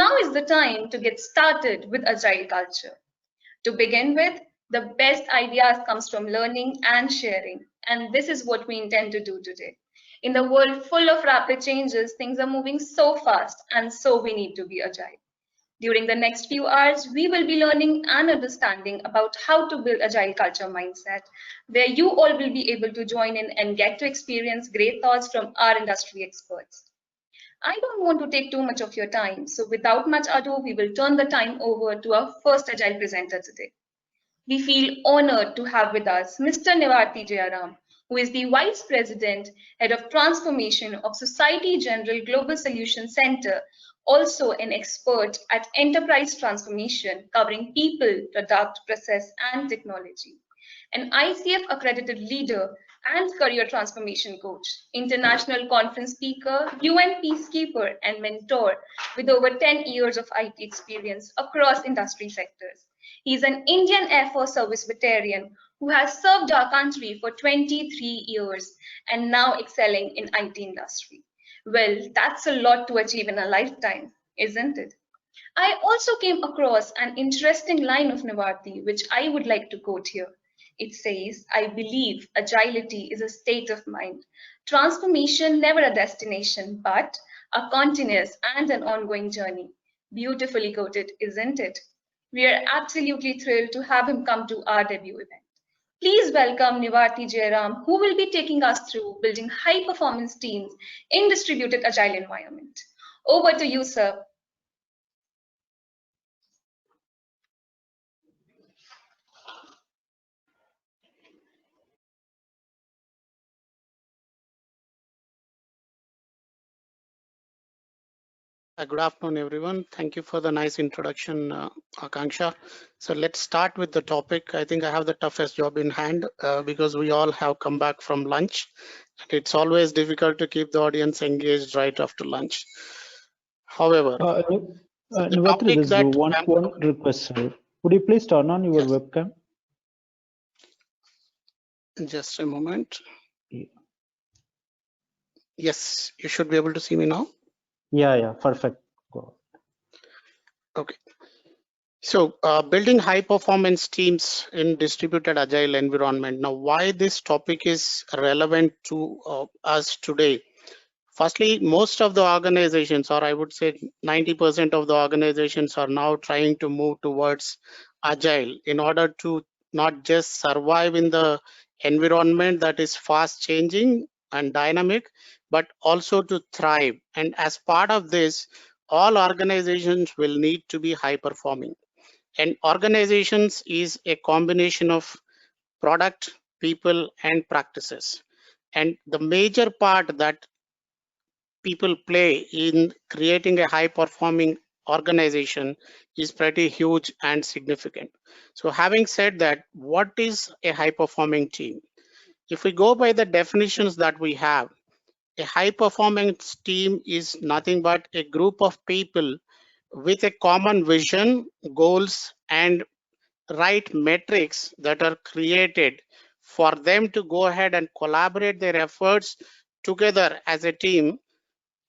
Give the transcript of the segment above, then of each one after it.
now is the time to get started with Agile culture. To begin with, the best ideas comes from learning and sharing, and this is what we intend to do today. In the world full of rapid changes, things are moving so fast, and so we need to be agile. During the next few hours, we will be learning and understanding about how to build agile culture mindset, where you all will be able to join in and get to experience great thoughts from our industry experts. I don't want to take too much of your time, so without much ado, we will turn the time over to our first agile presenter today. We feel honored to have with us Mr. Nivarti Jayaram, who is the Vice President, Head of Transformation of Society General Global Solutions Center, also an expert at enterprise transformation covering people, product, process, and technology. An ICF accredited leader and career transformation coach, international conference speaker, UN peacekeeper, and mentor with over 10 years of IT experience across industry sectors. He is an Indian Air Force Service veteran who has served our country for 23 years and now excelling in IT industry. Well, that's a lot to achieve in a lifetime, isn't it? I also came across an interesting line of Nivarti, which I would like to quote here. It says, I believe agility is a state of mind. Transformation never a destination, but a continuous and an ongoing journey. Beautifully quoted, isn't it? We are absolutely thrilled to have him come to our debut event. Please welcome Nivarti Jayaram, who will be taking us through building high-performance teams in distributed agile environment. Over to you, sir. Good afternoon, everyone. Thank you for the nice introduction, Akanksha. So let's start with the topic. I think I have the toughest job in hand because we all have come back from lunch. It's always difficult to keep the audience engaged right after lunch. However, the Nivatri, topic there's that one request, sir. Would you please turn on your yes, webcam? just a moment. Yeah, Yes, you should be able to see me now. yeah, perfect. Go. Okay. So building high performance teams in distributed agile environment. Now, why this topic is relevant to us today? Firstly, most of the organizations, or I would say 90% of the organizations, are now trying to move towards agile in order to not just survive in the environment that is fast changing and dynamic, but also to thrive. And as part of this, all organizations will need to be high performing. And organizations is a combination of product, people, and practices. And the major part that people play in creating a high performing organization is pretty huge and significant. So having said that, what is a high performing team? If we go by the definitions that we have, a high performance team is nothing but a group of people with a common vision, goals, and right metrics that are created for them to go ahead and collaborate their efforts together as a team,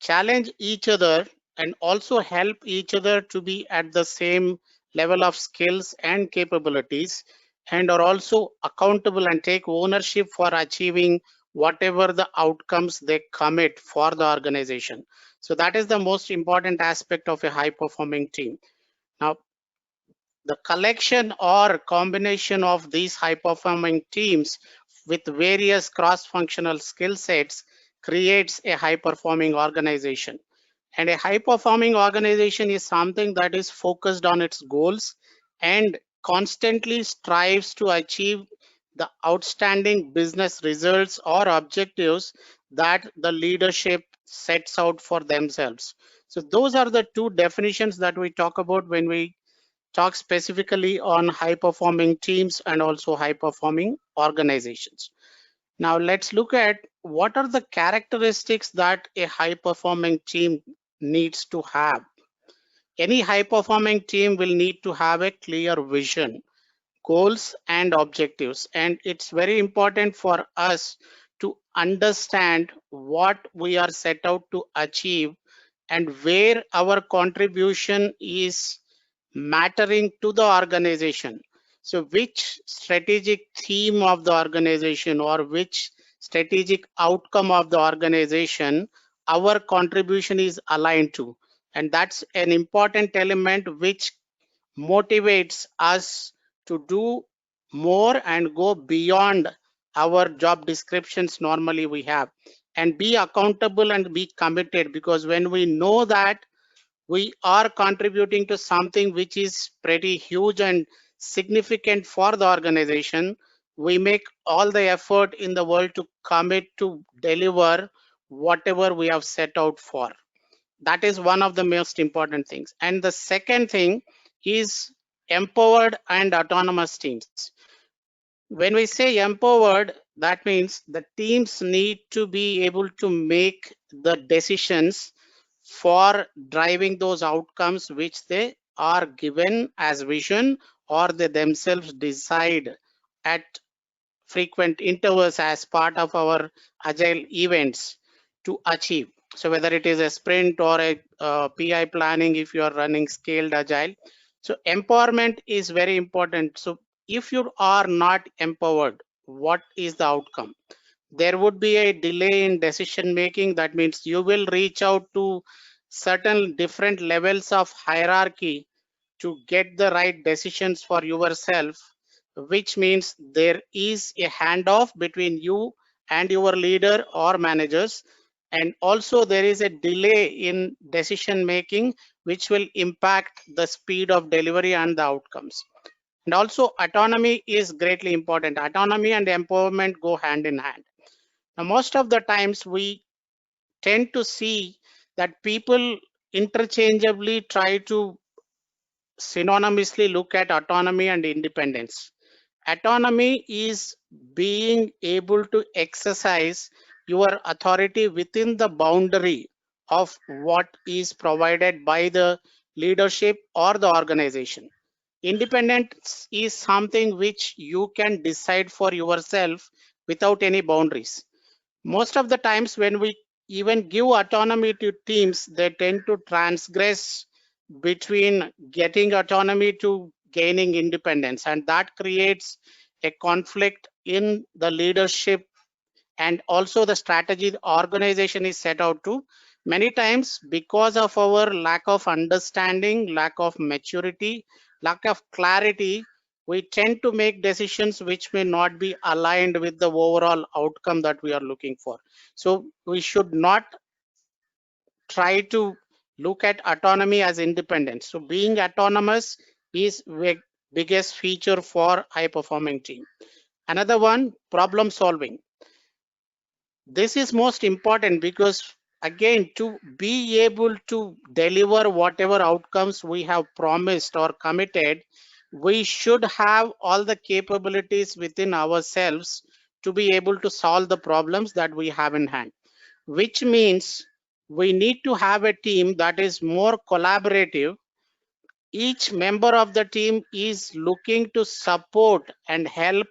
challenge each other, and also help each other to be at the same level of skills and capabilities, and are also accountable and take ownership for achieving whatever the outcomes they commit for the organization. So that is the most important aspect of a high performing team. Now, the collection or combination of these high performing teams with various cross functional skill sets creates a high performing organization. And a high performing organization is something that is focused on its goals and constantly strives to achieve the outstanding business results or objectives that the leadership sets out for themselves. So those are the two definitions that we talk about when we talk specifically on high performing teams and also high performing organizations. Now let's look at what are the characteristics that a high performing team needs to have. Any high performing team will need to have a clear vision, goals, and objectives. And it's very important for us to understand what we are set out to achieve and where our contribution is mattering to the organization. So which strategic theme of the organization or which strategic outcome of the organization our contribution is aligned to. And that's an important element which motivates us to do more and go beyond our job descriptions normally we have, and be accountable and be committed, because when we know that we are contributing to something which is pretty huge and significant for the organization, we make all the effort in the world to commit to deliver whatever we have set out for. That is one of the most important things. And the second thing is empowered and autonomous teams. When we say empowered, that means the teams need to be able to make the decisions for driving those outcomes which they are given as vision, or they themselves decide at frequent intervals as part of our agile events to achieve. So whether it is a sprint or a PI planning, if you are running scaled agile, so empowerment is very important. So if you are not empowered, what is the outcome? There would be a delay in decision making. That means you will reach out to certain different levels of hierarchy to get the right decisions for yourself, which means there is a handoff between you and your leader or managers. And also there is a delay in decision making, which will impact the speed of delivery and the outcomes. And also autonomy is greatly important. Autonomy and empowerment go hand in hand. Now, most of the times we tend to see that people interchangeably try to synonymously look at autonomy and independence. Autonomy is being able to exercise your authority within the boundary of what is provided by the leadership or the organization. Independence is something which you can decide for yourself without any boundaries. Most of the times when we even give autonomy to teams, they tend to transgress between getting autonomy to gaining independence, and that creates a conflict in the leadership and also the strategy the organization is set out to. Many times, because of our lack of understanding, lack of maturity, lack of clarity, we tend to make decisions which may not be aligned with the overall outcome that we are looking for. So we should not try to look at autonomy as independence. So being autonomous is the biggest feature for high performing team. Another one, problem solving. This is most important because again, to be able to deliver whatever outcomes we have promised or committed, we should have all the capabilities within ourselves to be able to solve the problems that we have in hand, which means we need to have a team that is more collaborative. Each member of the team is looking to support and help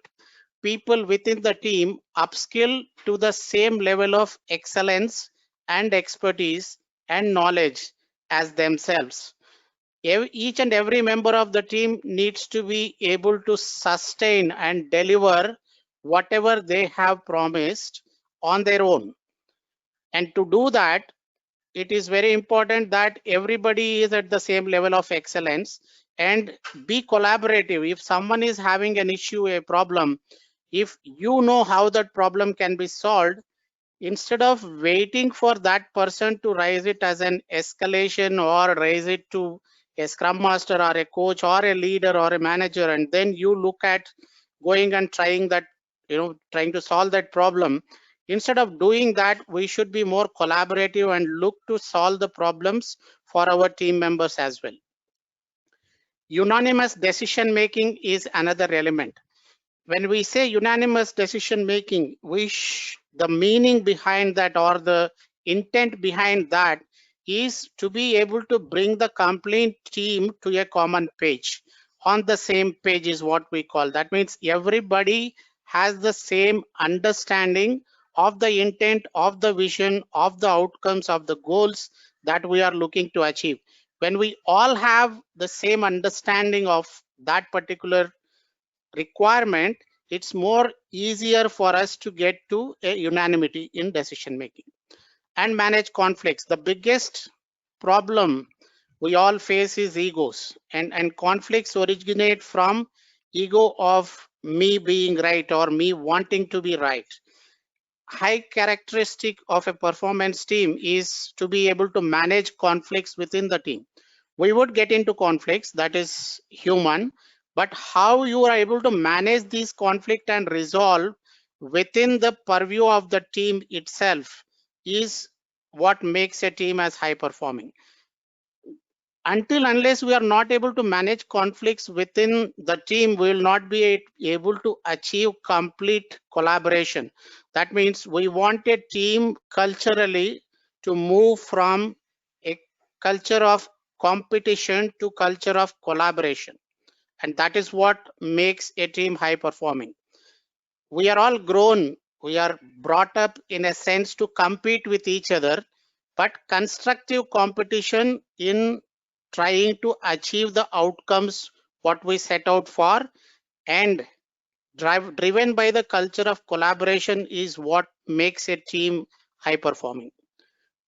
people within the team upskill to the same level of excellence and expertise and knowledge as themselves. Each and every member of the team needs to be able to sustain and deliver whatever they have promised on their own. And to do that, it is very important that everybody is at the same level of excellence and be collaborative. If someone is having an issue, a problem, if you know how that problem can be solved, instead of waiting for that person to raise it as an escalation or raise it to a scrum master or a coach or a leader or a manager, and then you look at going and trying that, trying to solve that problem. Instead of doing that, we should be more collaborative and look to solve the problems for our team members as well. Unanimous decision making is another element. When we say unanimous decision making, the meaning behind that or the intent behind that is to be able to bring the complete team to a common page. On the same page is what we call. That means everybody has the same understanding of the intent, of the vision, of the outcomes, of the goals that we are looking to achieve. When we all have the same understanding of that particular requirement, it's more easier for us to get to a unanimity in decision making and manage conflicts. The biggest problem we all face is egos, and conflicts originate from ego of me being right or me wanting to be right. High characteristic of a performance team is to be able to manage conflicts within the team. We would get into conflicts, that is human, but how you are able to manage these conflict and resolve within the purview of the team itself is what makes a team as high performing. Until unless we are not able to manage conflicts within the team, we will not be able to achieve complete collaboration. That means we want a team culturally to move from a culture of competition to culture of collaboration, and that is what makes a team high performing. We are all grown, we are brought up in a sense to compete with each other, but constructive competition in trying to achieve the outcomes what we set out for and driven by the culture of collaboration is what makes a team high performing.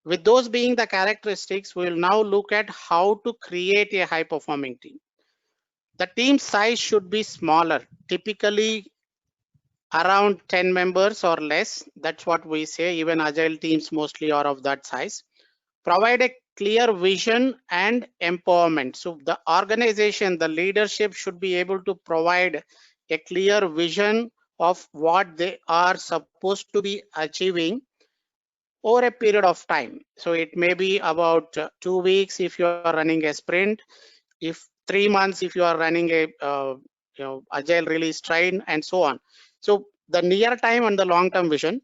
With those being the characteristics, we will now look at how to create a high performing team. The team size should be smaller, typically around 10 members or less. That's what we say. Even agile teams mostly are of that size. Provide a clear vision and empowerment. So the organization, the leadership should be able to provide a clear vision of what they are supposed to be achieving over a period of time. So it may be about 2 weeks if you are running a sprint, if 3 months if you are running a agile release train, and so on. So the near time and the long term vision,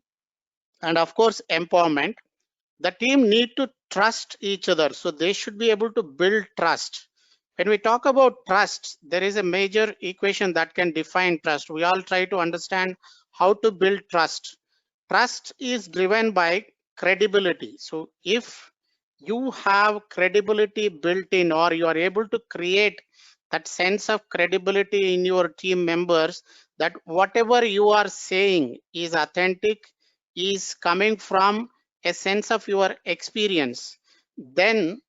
and of course empowerment. The team need to trust each other, so they should be able to build trust. When we talk about trust, there is a major equation that can define trust. We all try to understand how to build trust. Trust is driven by credibility. So if you have credibility built in, or you are able to create that sense of credibility in your team members, that whatever you are saying is authentic, is coming from a sense of your experience, then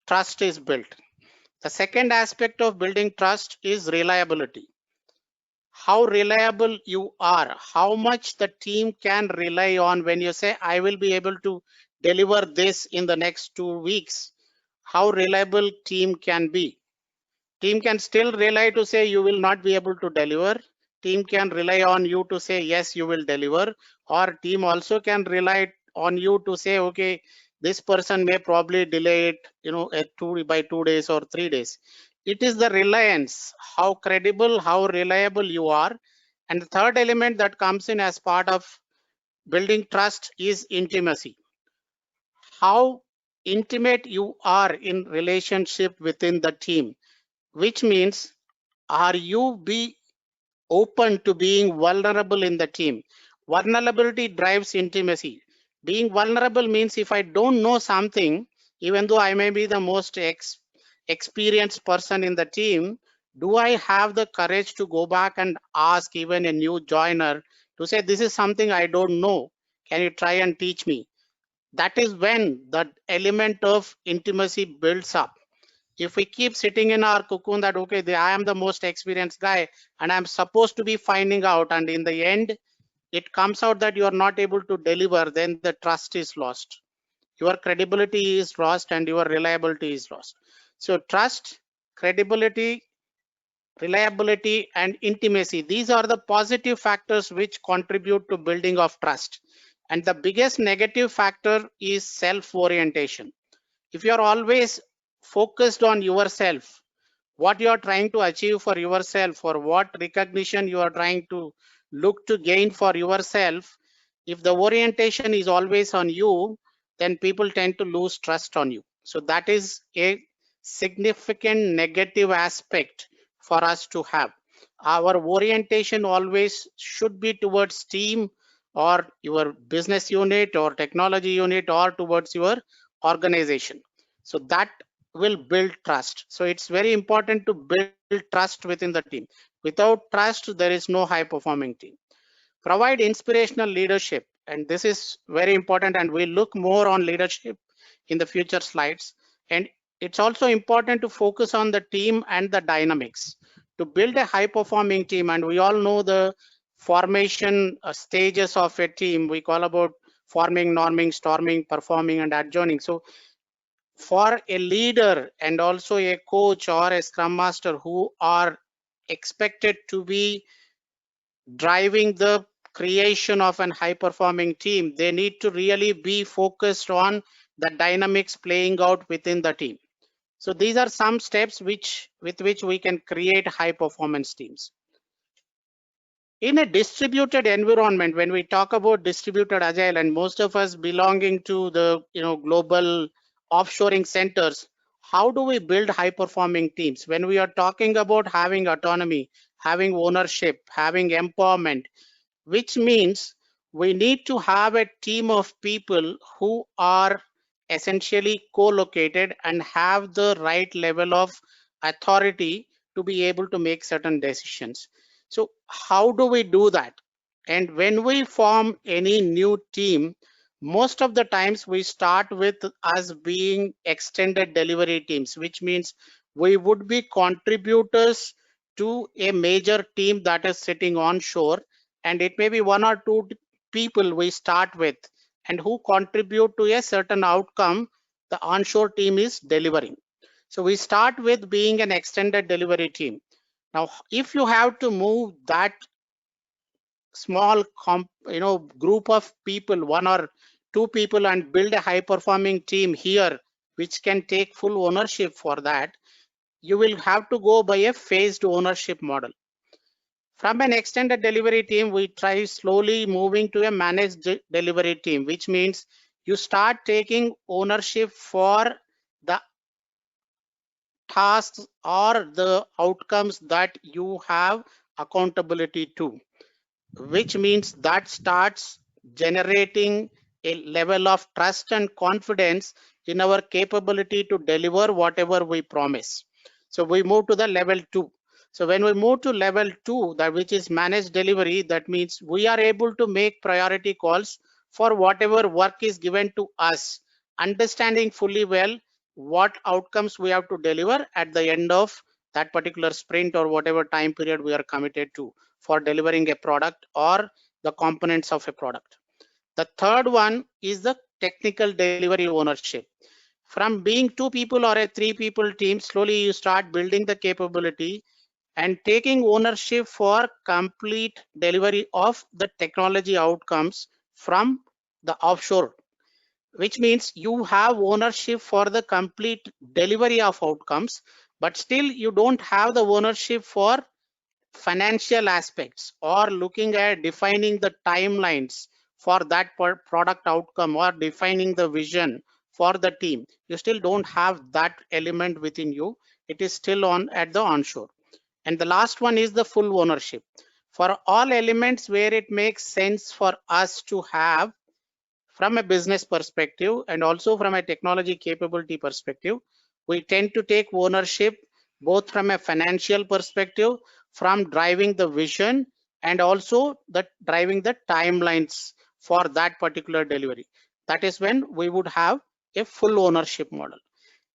trust is built. The second aspect of building trust is reliability. How reliable you are, how much the team can rely on when you say, I will be able to deliver this in the next 2 weeks. How reliable team can be. Team can still rely to say you will not be able to deliver. Team can rely on you to say, yes, you will deliver. Or team also can rely on you to say, okay, this person may probably delay it, by 2 days or 3 days. It is the reliance, how credible, how reliable you are. And the third element that comes in as part of building trust is intimacy. How intimate you are in relationship within the team, which means, are you be open to being vulnerable in the team? Vulnerability drives intimacy. Being vulnerable means if I don't know something, even though I may be the most experienced person in the team, do I have the courage to go back and ask even a new joiner to say, this is something I don't know. Can you try and teach me? That is when the element of intimacy builds up. If we keep sitting in our cocoon that, okay, I am the most experienced guy and I'm supposed to be finding out, and in the end, it comes out that you are not able to deliver, then the trust is lost. Your credibility is lost and your reliability is lost. So trust, credibility, reliability, and intimacy, these are the positive factors which contribute to building of trust. And the biggest negative factor is self-orientation. If you are always focused on yourself, what you are trying to achieve for yourself, or what recognition you are trying to look to gain for yourself, if the orientation is always on you, then people tend to lose trust on you. So that is a significant negative aspect for us to have. Our orientation always should be towards team or your business unit or technology unit or towards your organization. So that will build trust. So it's very important to build trust within the team. Without trust, there is no high performing team. Provide inspirational leadership, and this is very important, and we'll look more on leadership in the future slides. And it's also important to focus on the team and the dynamics to build a high performing team. And we all know the formation stages of a team. We call about forming, norming, storming, performing, and adjoining. So for a leader and also a coach or a scrum master who are expected to be driving the creation of an high performing team, they need to really be focused on the dynamics playing out within the team. So these are some steps with which we can create high performance teams. In a distributed environment, when we talk about distributed agile, and most of us belonging to the global offshoring centers, how do we build high performing teams? When we are talking about having autonomy, having ownership, having empowerment, which means we need to have a team of people who are essentially co-located and have the right level of authority to be able to make certain decisions. So how do we do that? And when we form any new team, most of the times we start with us being extended delivery teams, which means we would be contributors to a major team that is sitting onshore, and it may be one or two people we start with and who contribute to a certain outcome the onshore team is delivering. So we start with being an extended delivery team. Now, if you have to move that small group of people, one or two people, and build a high performing team here, which can take full ownership for that, you will have to go by a phased ownership model. From an extended delivery team, we try slowly moving to a managed delivery team, which means you start taking ownership for the tasks or the outcomes that you have accountability to, which means that starts generating a level of trust and confidence in our capability to deliver whatever we promise. So we move to the level 2. So when we move to level 2, that which is managed delivery, that means we are able to make priority calls for whatever work is given to us, understanding fully well what outcomes we have to deliver at the end of that particular sprint or whatever time period we are committed to for delivering a product or the components of a product. The third one is the technical delivery ownership. From being two people or a three people team, slowly you start building the capability and taking ownership for complete delivery of the technology outcomes from the offshore, which means you have ownership for the complete delivery of outcomes, but still you don't have the ownership for financial aspects or looking at defining the timelines for that product outcome or defining the vision for the team. You still don't have that element within you. It is still on at the onshore. And the last one is the full ownership for all elements where it makes sense for us to have from a business perspective and also from a technology capability perspective. We tend to take ownership both from a financial perspective, from driving the vision, and also the driving the timelines for that particular delivery. That is when we would have a full ownership model.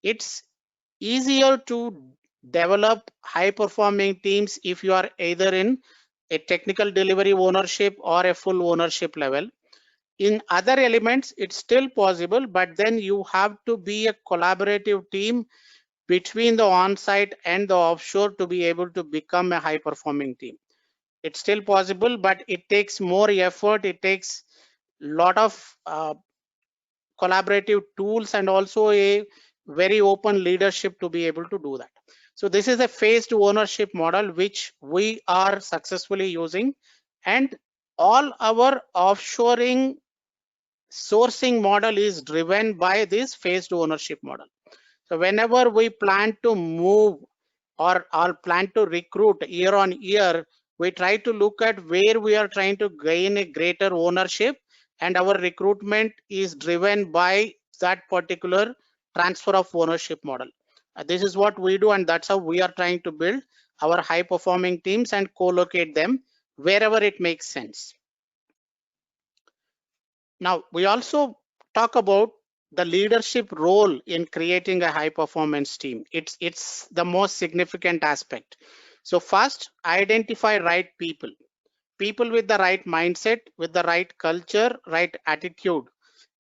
It's easier to develop high performing teams if you are either in a technical delivery ownership or a full ownership level. In other elements, it's still possible, but then you have to be a collaborative team between the on-site and the offshore to be able to become a high-performing team. It's still possible, but it takes more effort. It takes a lot of collaborative tools and also a very open leadership to be able to do that. So this is a phased ownership model which we are successfully using, and all our offshoring sourcing model is driven by this phased ownership model. So whenever we plan to move or plan to recruit year on year, we try to look at where we are trying to gain a greater ownership, and our recruitment is driven by that particular transfer of ownership model. This is what we do, and that's how we are trying to build our high performing teams and co-locate them wherever it makes sense. Now, we also talk about the leadership role in creating a high performance team. It's the most significant aspect. So first, identify right people. People with the right mindset, with the right culture, right attitude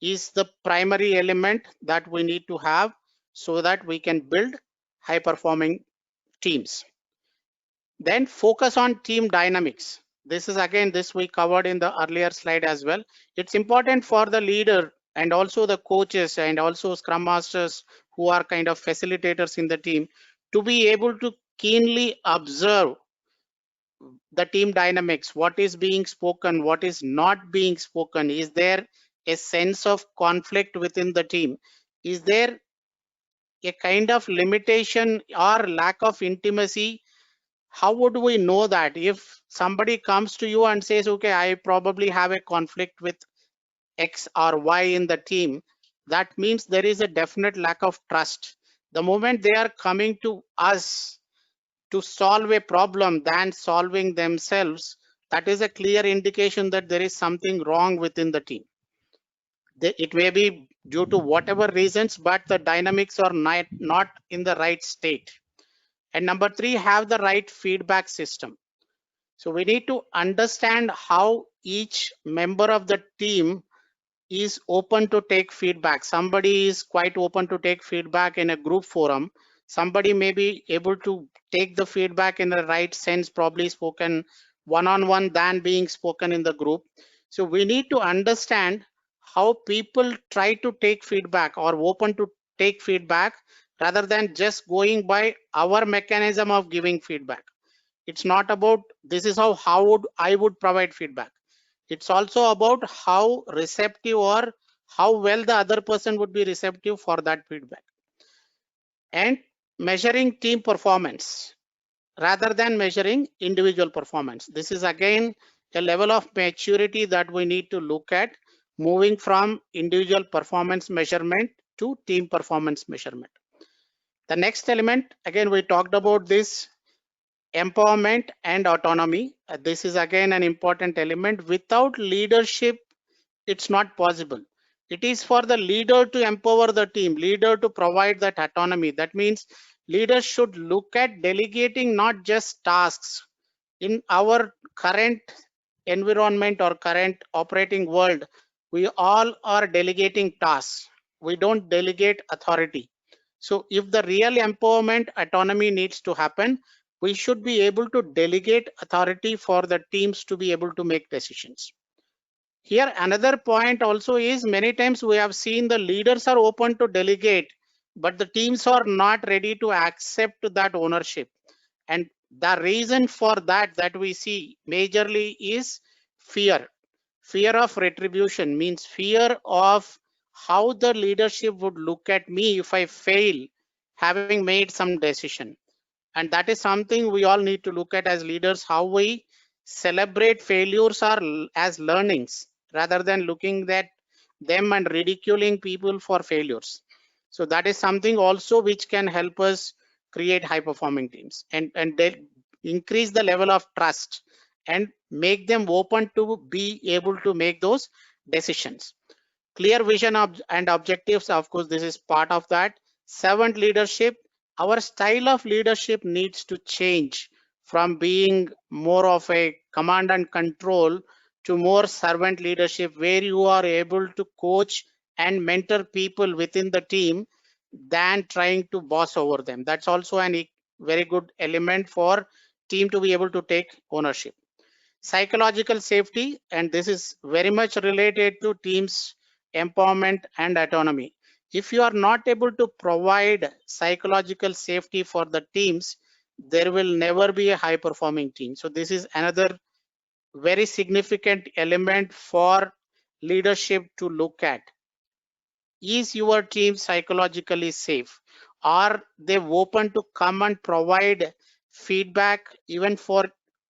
is the primary element that we need to have so that we can build high performing teams. Then focus on team dynamics. This is again, this we covered in the earlier slide as well. It's important for the leader and also the coaches and also scrum masters who are kind of facilitators in the team to be able to keenly observe the team dynamics, what is being spoken, what is not being spoken. Is there a sense of conflict within the team? Is there a kind of limitation or lack of intimacy? How would we know that? If somebody comes to you and says, okay, I probably have a conflict with X or Y in the team, that means there is a definite lack of trust. The moment they are coming to us to solve a problem than solving themselves, that is a clear indication that there is something wrong within the team. It may be due to whatever reasons, but the dynamics are not in the right state. And number three, have the right feedback system. So we need to understand how each member of the team is open to take feedback. Somebody is quite open to take feedback in a group forum. Somebody may be able to take the feedback in the right sense, probably spoken one-on-one than being spoken in the group. So we need to understand how people try to take feedback or open to take feedback rather than just going by our mechanism of giving feedback. It's not about this is how would I would provide feedback. It's also about how receptive or how well the other person would be receptive for that feedback. And measuring team performance rather than measuring individual performance. This is again a level of maturity that we need to look at, moving from individual performance measurement to team performance measurement. The next element, again, we talked about this empowerment and autonomy. This is again an important element. Without leadership, it's not possible. It is for the leader to empower the team, leader to provide that autonomy. That means leaders should look at delegating not just tasks. In our current environment or current operating world, we all are delegating tasks. We don't delegate authority. So if the real empowerment autonomy needs to happen, we should be able to delegate authority for the teams to be able to make decisions. Here, another point also is many times we have seen the leaders are open to delegate, but the teams are not ready to accept that ownership. And the reason for that we see majorly is fear. Fear of retribution means fear of how the leadership would look at me if I fail having made some decision. And that is something we all need to look at as leaders, how we celebrate failures or as learnings rather than looking at them and ridiculing people for failures. So that is something also which can help us create high performing teams and they increase the level of trust and make them open to be able to make those decisions. Clear vision and objectives, of course, this is part of that. Servant leadership, our style of leadership needs to change from being more of a command and control to more servant leadership, where you are able to coach and mentor people within the team than trying to boss over them. That's also a very good element for team to be able to take ownership. Psychological safety, and this is very much related to teams empowerment and autonomy. If you are not able to provide psychological safety for the teams, there will never be a high performing team. So this is another very significant element for leadership to look at. Is your team psychologically safe? Are they open to come and provide feedback even for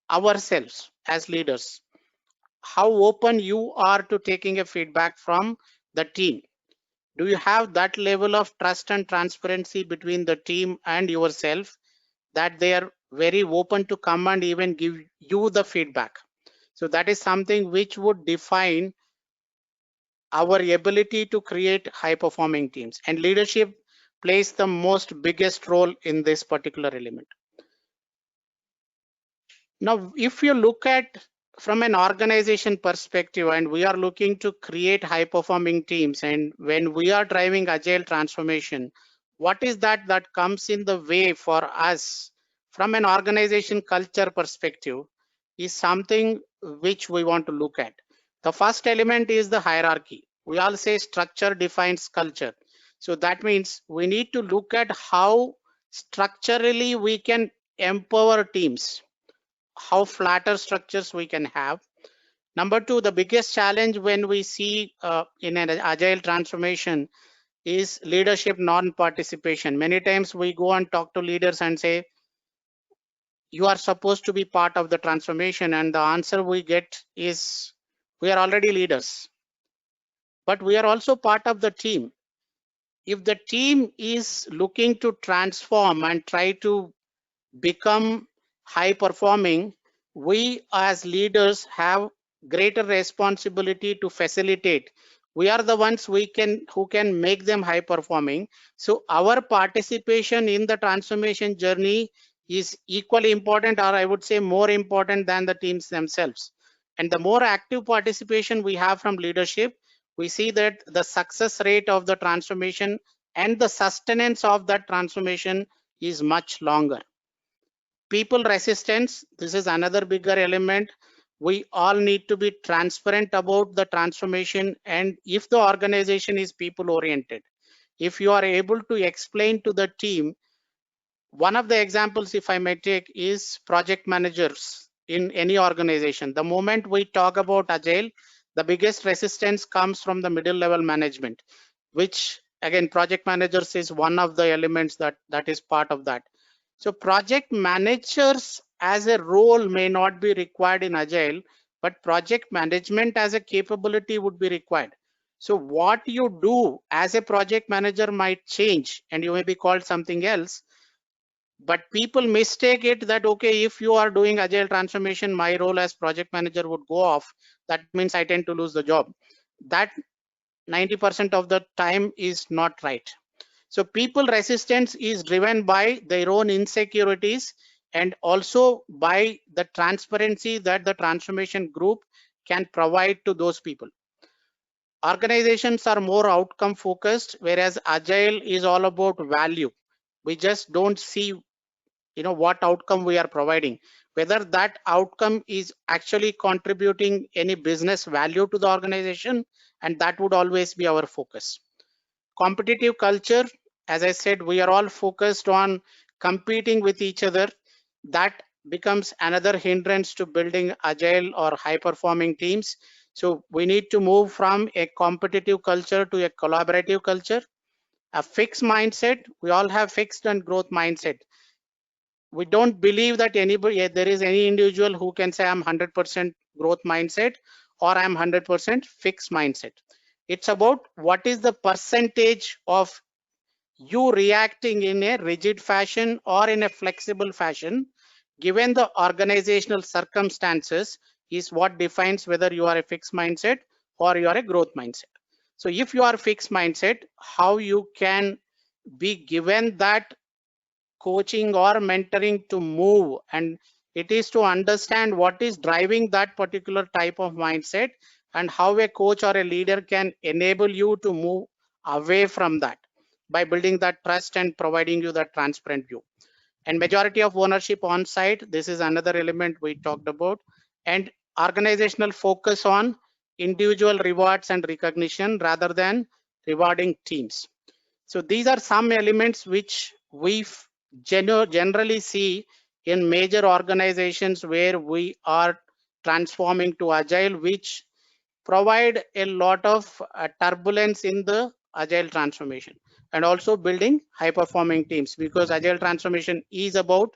ourselves as leaders? How open you are to taking a feedback from the team? Do you have that level of trust and transparency between the team and yourself that they are very open to come and even give you the feedback? So that is something which would define our ability to create high performing teams, and leadership plays the most biggest role in this particular element. Now, if you look at from an organization perspective, and we are looking to create high performing teams, and when we are driving agile transformation, what is that comes in the way for us from an organization culture perspective is something which we want to look at. The first element is the hierarchy. We all say structure defines culture. So that means we need to look at how structurally we can empower teams, how flatter structures we can have. Number two, the biggest challenge when we see in an agile transformation is leadership non-participation. Many times we go and talk to leaders and say, you are supposed to be part of the transformation, and the answer we get is, we are already leaders, but we are also part of the team. If the team is looking to transform and try to become high performing, we as leaders have greater responsibility to facilitate. We are the ones who can make them high performing. So our participation in the transformation journey is equally important, or I would say more important than the teams themselves. And the more active participation we have from leadership, we see that the success rate of the transformation and the sustenance of that transformation is much longer. People resistance, this is another bigger element. We all need to be transparent about the transformation, and if the organization is people oriented, if you are able to explain to the team, one of the examples, if I may take, is project managers in any organization. The moment we talk about agile, the biggest resistance comes from the middle level management, which again, project managers is one of the elements that is part of that. So project managers as a role may not be required in agile, but project management as a capability would be required. So what you do as a project manager might change, and you may be called something else, but people mistake it that, okay, if you are doing agile transformation, my role as project manager would go off. That means I tend to lose the job. That 90% of the time is not right. So people resistance is driven by their own insecurities and also by the transparency that the transformation group can provide to those people. Organizations are more outcome focused, whereas agile is all about value. We just don't see what outcome we are providing, whether that outcome is actually contributing any business value to the organization, and that would always be our focus. Competitive culture, as I said, we are all focused on competing with each other. That becomes another hindrance to building agile or high performing teams. So we need to move from a competitive culture to a collaborative culture. A fixed mindset, we all have fixed and growth mindset. We don't believe that there is any individual who can say I'm 100% growth mindset or I'm 100% fixed mindset. It's about what is the percentage of you reacting in a rigid fashion or in a flexible fashion given the organizational circumstances is what defines whether you are a fixed mindset or you are a growth mindset. So if you are fixed mindset, how you can be given that coaching or mentoring to move, and it is to understand what is driving that particular type of mindset and how a coach or a leader can enable you to move away from that by building that trust and providing you that transparent view. And majority of ownership on site, this is another element we talked about, and organizational focus on individual rewards and recognition rather than rewarding teams. So these are some elements which we generally see in major organizations where we are transforming to agile, which provide a lot of turbulence in the agile transformation, and also building high performing teams, because agile transformation is about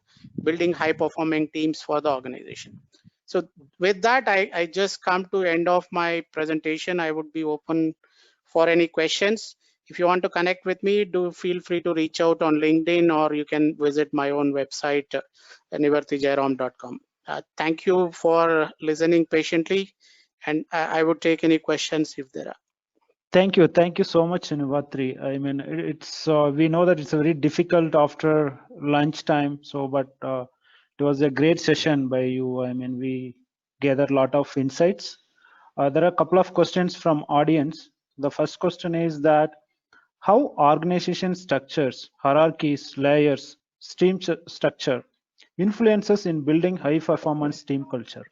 building high performing teams for the organization. So with that, I just come to end of my presentation. I would be open for any questions. If you want to connect with me, do feel free to reach out on LinkedIn, or you can visit my own website, nivartijairam.com. Thank you for listening patiently, and I would take any questions if there are. Thank you so much, Nivatri. I mean, it's we know that it's very difficult after lunchtime. So, but it was a great session by you. I mean, we gathered a lot of insights. There are a couple of questions from audience. The first question is that how organization structures, hierarchies, layers, structure influences in building high performance team culture.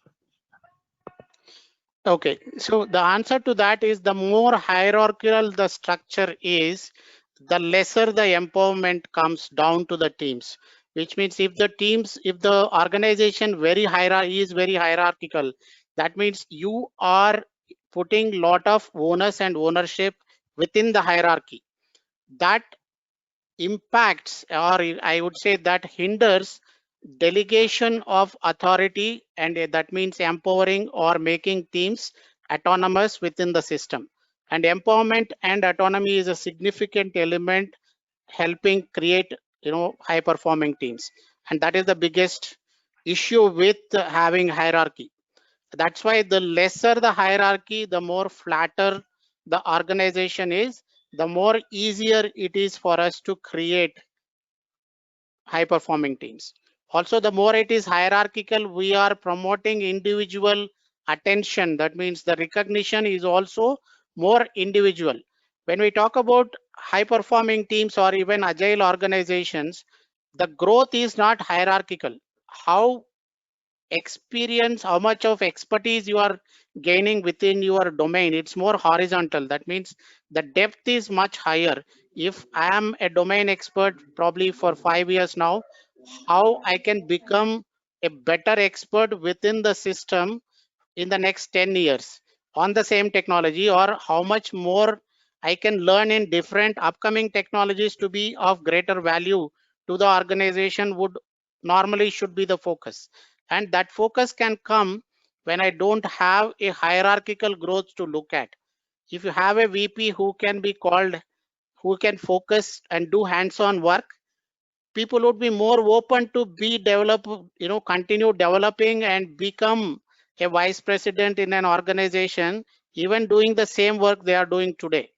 Okay, so the answer to that is the more hierarchical the structure is, the lesser the empowerment comes down to the teams. Which means if the organization is very hierarchical, that means you are putting lot of onus and ownership within the hierarchy. That impacts, or I would say that hinders delegation of authority, and that means empowering or making teams autonomous within the system. And empowerment and autonomy is a significant element helping create high performing teams, and that is the biggest issue with having hierarchy. That's why the lesser the hierarchy, the more flatter the organization is, the more easier it is for us to create high performing teams. Also, the more it is hierarchical, we are promoting individual attention. That means the recognition is also more individual. When we talk about high performing teams or even agile organizations, the growth is not hierarchical. How much of expertise you are gaining within your domain, it's more horizontal. That means the depth is much higher. If I am a domain expert probably for 5 years now, how I can become a better expert within the system in the next 10 years on the same technology, or how much more I can learn in different upcoming technologies to be of greater value to the organization would normally should be the focus. And that focus can come when I don't have a hierarchical growth to look at. If you have a VP who can be called, who can focus and do hands-on work, people would be more open to continue developing and become a vice president in an organization, even doing the same work they are doing today.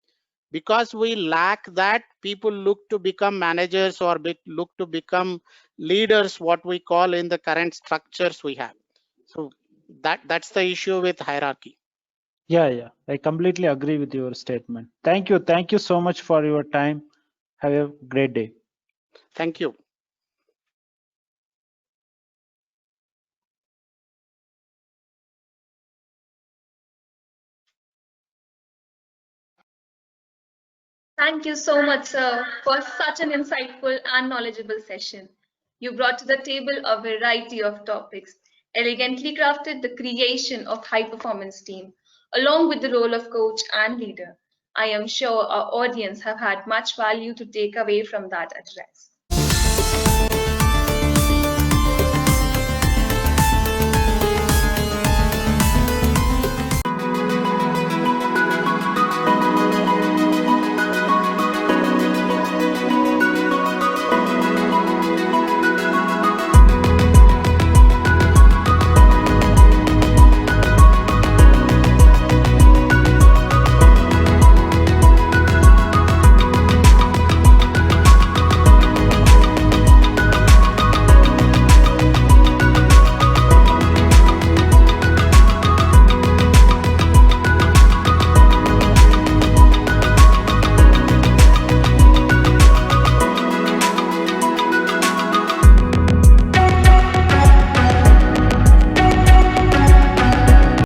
Because we lack that, people look to become managers or look to become leaders, what we call in the current structures we have. So that's the issue with hierarchy. Yeah, I completely agree with your statement. Thank you so much for your time. Have a great day. Thank you. Thank you so much, sir, for such an insightful and knowledgeable session. You brought to the table a variety of topics, elegantly crafted the creation of high-performance team, along with the role of coach and leader. I am sure our audience have had much value to take away from that address.